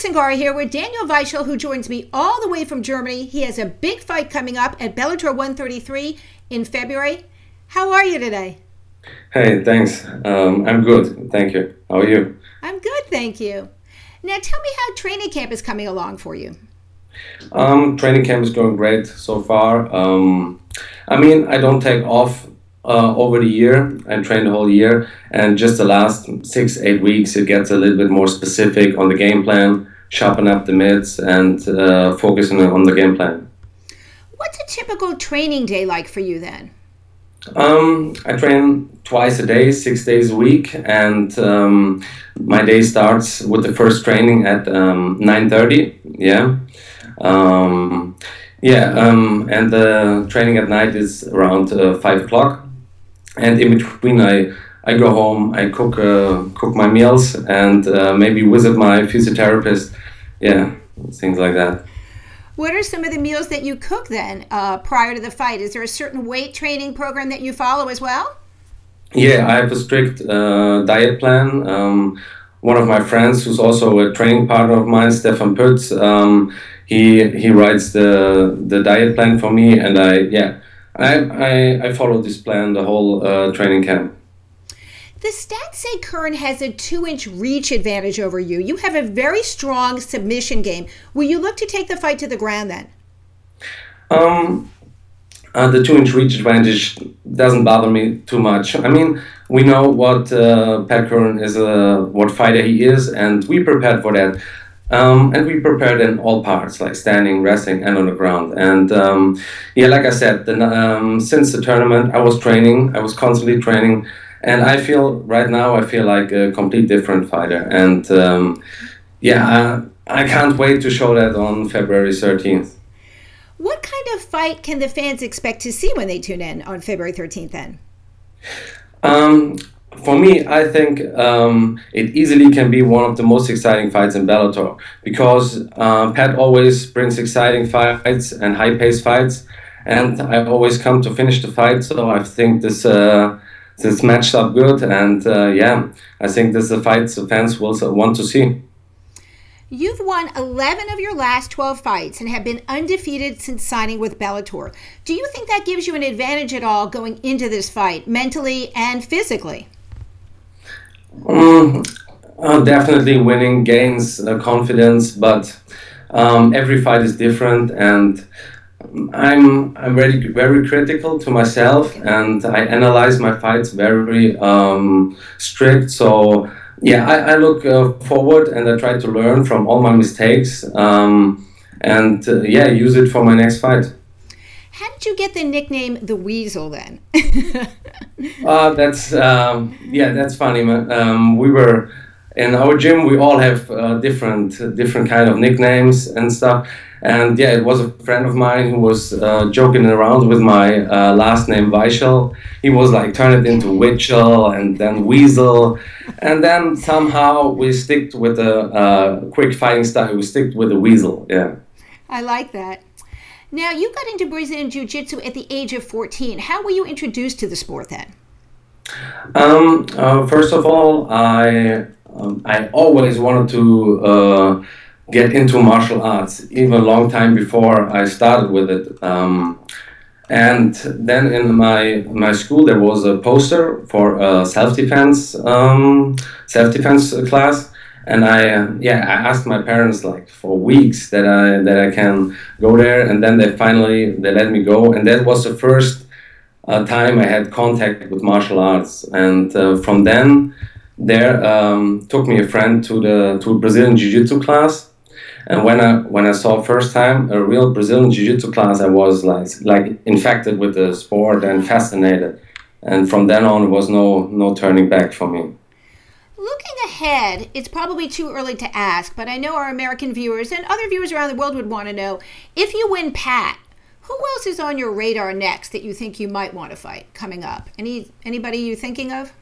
Cingari here with Daniel Weichel, who joins me all the way from Germany. He has a big fight coming up at Bellator 133 in February. How are you today? Hey, thanks. I'm good. Thank you. How are you? I'm good, thank you. Now tell me how training camp is coming along for you. Training camp is going great so far. I don't take off over the year. I train the whole year, and just the last 6-8 weeks it gets a little bit more specific on the game plan, sharpen up the mids, and focusing on the game plan. What's a typical training day like for you then? I train twice a day, 6 days a week, and my day starts with the first training at 9:30. And the training at night is around 5 o'clock. And in between, I go home, I cook my meals, and maybe visit my physiotherapist. Yeah, things like that. What are some of the meals that you cook then prior to the fight? Is there a certain weight training program that you follow as well? Yeah, I have a strict diet plan. One of my friends, who's also a training partner of mine, Stefan Pütz, he writes the diet plan for me, and I follow this plan the whole training camp. The stats say Curran has a 2-inch reach advantage over you. You have a very strong submission game. Will you look to take the fight to the ground then? The 2-inch reach advantage doesn't bother me too much. I mean, we know what Pat Curran is, what fighter he is, and we prepared for that. And we prepared in all parts, like standing, wrestling, and on the ground. And like I said, since the tournament, I was constantly training. And I feel like a complete different fighter. And I can't wait to show that on February 13th. What kind of fight can the fans expect to see when they tune in on February 13th then? For me, I think it easily can be one of the most exciting fights in Bellator, because Pat always brings exciting fights and high-paced fights, and I always come to finish the fight. So I think this matched up good, and I think this is a fight the fans will want to see. You've won 11 of your last 12 fights and have been undefeated since signing with Bellator. Do you think that gives you an advantage at all going into this fight, mentally and physically? Definitely winning gains confidence, but every fight is different, and I'm very critical to myself, and I analyze my fights very strict. So I look forward, and I try to learn from all my mistakes, and use it for my next fight. How did you get the nickname the Weasel then? That's funny, man. We were in our gym. We all have different kind of nicknames and stuff. And it was a friend of mine who was joking around with my last name Weichel. He was like, turn it into Weasel and then Weasel. And then somehow we stick with the quick fighting style. We stick with the Weasel. Yeah. I like that. Now, you got into Brazilian Jiu-Jitsu at the age of 14. How were you introduced to the sport then? First of all, I always wanted to get into martial arts, even a long time before I started with it. And then in my school there was a poster for a self-defense class. And I asked my parents like for weeks that I can go there, and then they let me go, and that was the first time I had contact with martial arts. And from then took me a friend to a Brazilian Jiu-Jitsu class, and when I saw first time a real Brazilian Jiu-Jitsu class, I was like infected with the sport and fascinated, and from then on it was no turning back for me. Looking ahead, it's probably too early to ask, but I know our American viewers and other viewers around the world would want to know, if you win Pat, who else is on your radar next that you think you might want to fight coming up? Anybody you thinking of?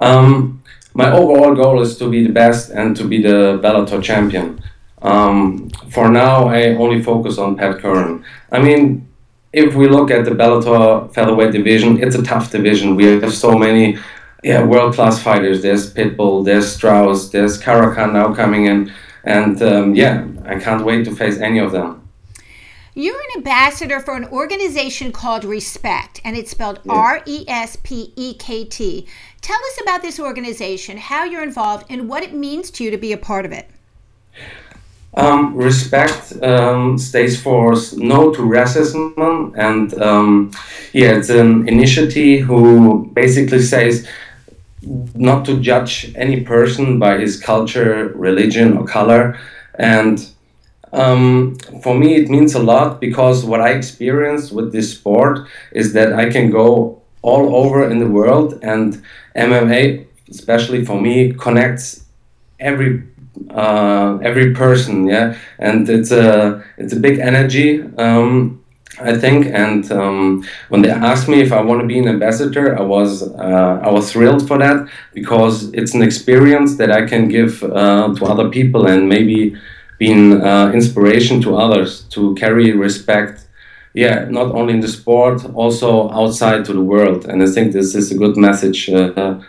My overall goal is to be the best and to be the Bellator champion. For now, I only focus on Pat Curran. I mean, if we look at the Bellator featherweight division, it's a tough division. We have so many yeah, world-class fighters. There's Pitbull, there's Strauss, there's Caracan now coming in, and yeah, I can't wait to face any of them. You're an ambassador for an organization called Respekt, and it's spelled Respekt. Tell us about this organization, how you're involved, and what it means to you to be a part of it. Respekt stays for no to racism, and yeah, it's an initiative who basically says not to judge any person by his culture, religion, or color, and for me, it means a lot because what I experienced with this sport is that I can go all over in the world, and MMA, especially for me, connects every person. Yeah, and it's a big energy. I think, and when they asked me if I want to be an ambassador, I was thrilled for that because it's an experience that I can give to other people and maybe being inspiration to others to carry respect, yeah, not only in the sport, also outside to the world. And I think this is a good message, yeah,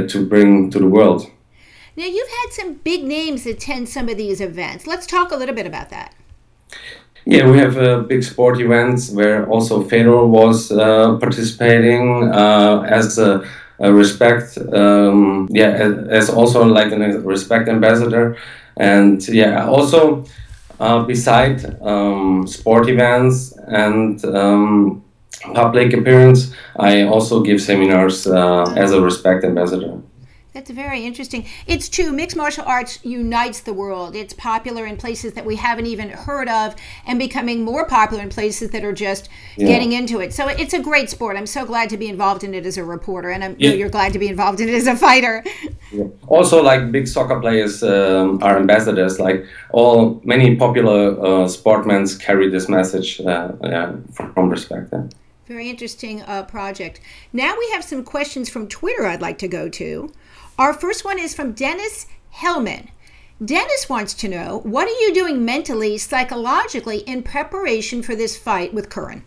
to bring to the world. Now, you've had some big names attend some of these events. Let's talk a little bit about that. Yeah, we have big sport events where also Fedor was participating as a Respekt, yeah, as also like a Respekt ambassador. And yeah, also beside sport events and public appearance, I also give seminars as a Respekt ambassador. That's very interesting. It's true. Mixed martial arts unites the world. It's popular in places that we haven't even heard of and becoming more popular in places that are just getting into it. So it's a great sport. I'm so glad to be involved in it as a reporter, and I'm you're glad to be involved in it as a fighter. Yeah. Also, like big soccer players are ambassadors. Like many popular sportmen carry this message from Respekt. Yeah. Very interesting project. Now we have some questions from Twitter I'd like to go to. Our first one is from Dennis Hellman. Dennis wants to know, what are you doing mentally, psychologically in preparation for this fight with Curran?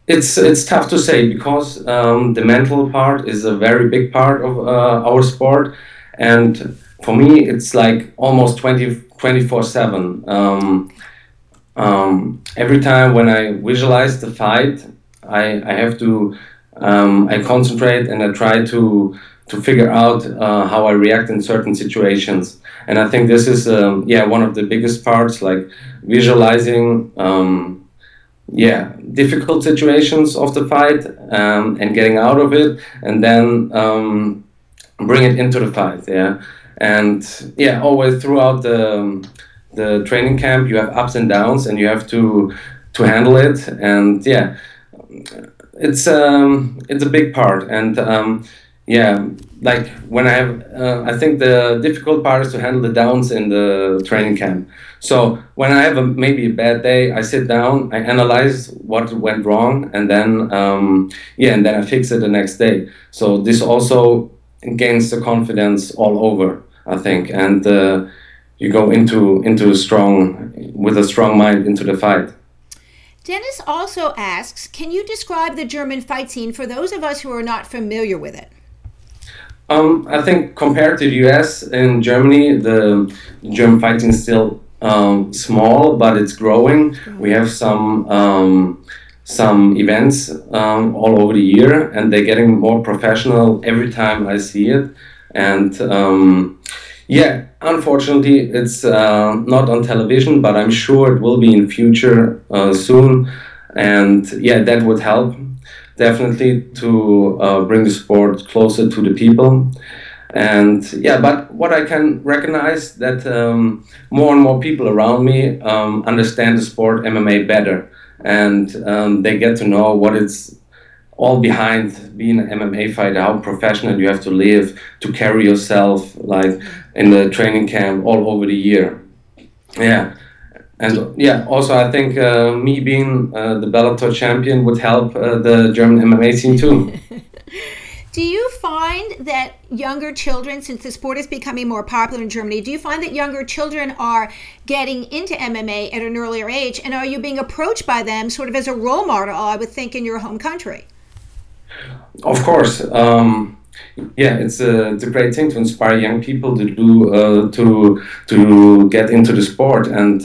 It's tough to say because the mental part is a very big part of our sport, and for me it's like almost 24/7. Every time when I visualize the fight, I have to I concentrate and I try to figure out how I react in certain situations. And I think this is one of the biggest parts, like visualizing difficult situations of the fight and getting out of it, and then bring it into the fight. Yeah, and yeah, always throughout the training camp, you have ups and downs, and you have to handle it. And yeah, it's a big part. And like when I think the difficult part is to handle the downs in the training camp. So when I have maybe a bad day, I sit down, I analyze what went wrong, and then and then I fix it the next day. So this also gains the confidence all over, I think, and you go into with a strong mind into the fight. Dennis also asks, can you describe the German fight scene for those of us who are not familiar with it? I think compared to the US, in Germany, the German fight scene is still small, but it's growing. We have some events all over the year, and they're getting more professional every time I see it. And unfortunately, it's not on television, but I'm sure it will be in future soon. And that would help definitely to bring the sport closer to the people. And but what I can recognize that more and more people around me understand the sport MMA better, and they get to know what it's all behind being an MMA fighter, how professional you have to live to carry yourself, like in the training camp all over the year. Yeah. And also I think me being the Bellator champion would help the German MMA scene too. Do you find that younger children, since the sport is becoming more popular in Germany, do you find that younger children are getting into MMA at an earlier age? And are you being approached by them sort of as a role model, I would think, in your home country? Of course, yeah, it's a great thing to inspire young people to do to get into the sport and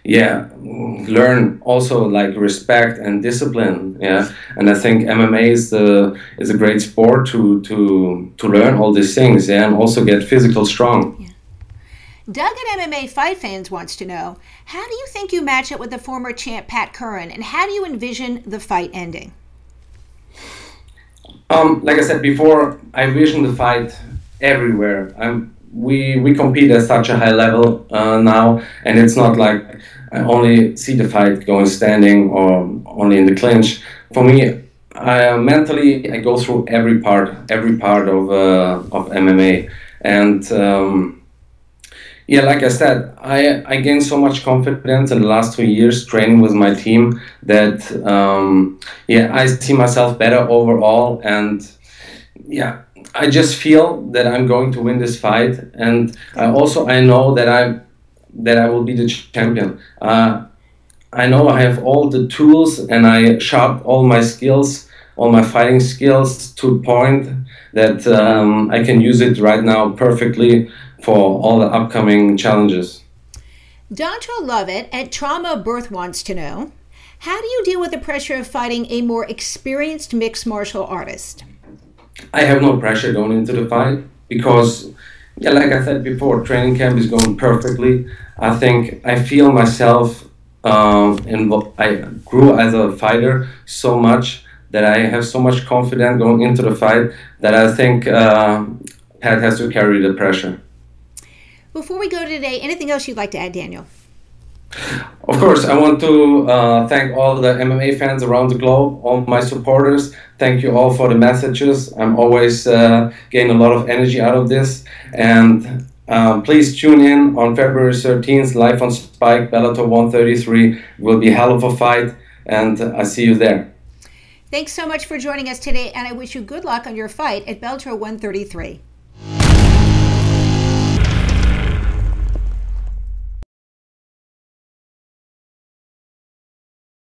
yeah, learn also like respect and discipline. Yeah, and I think MMA is a great sport to learn all these things. Yeah, and also get physical strong. Yeah. Doug at MMA Fight Fans wants to know, how do you think you match up with the former champ Pat Curran, and how do you envision the fight ending? Like I said before, I vision the fight everywhere. We compete at such a high level now, and it's not like I only see the fight going standing or only in the clinch. For me, mentally, I go through every part of MMA, and yeah, like I said, I gained so much confidence in the last 2 years training with my team that yeah, I see myself better overall, and yeah, I just feel that I'm going to win this fight, and I know that I will be the champion. I know I have all the tools, and I sharp all my skills, all my fighting skills to a point that I can use it right now perfectly for all the upcoming challenges. Dontra Lovett at Trauma Birth wants to know, how do you deal with the pressure of fighting a more experienced mixed martial artist? I have no pressure going into the fight because, yeah, like I said before, training camp is going perfectly. I think I feel myself, I grew as a fighter so much that I have so much confidence going into the fight that I think Pat has to carry the pressure. Before we go today, anything else you'd like to add, Daniel? Of course, I want to thank all the MMA fans around the globe, all my supporters. Thank you all for the messages. I'm always getting a lot of energy out of this. And please tune in on February 13th, live on Spike, Bellator 133. It will be a hell of a fight, and I see you there. Thanks so much for joining us today, and I wish you good luck on your fight at Bellator 133.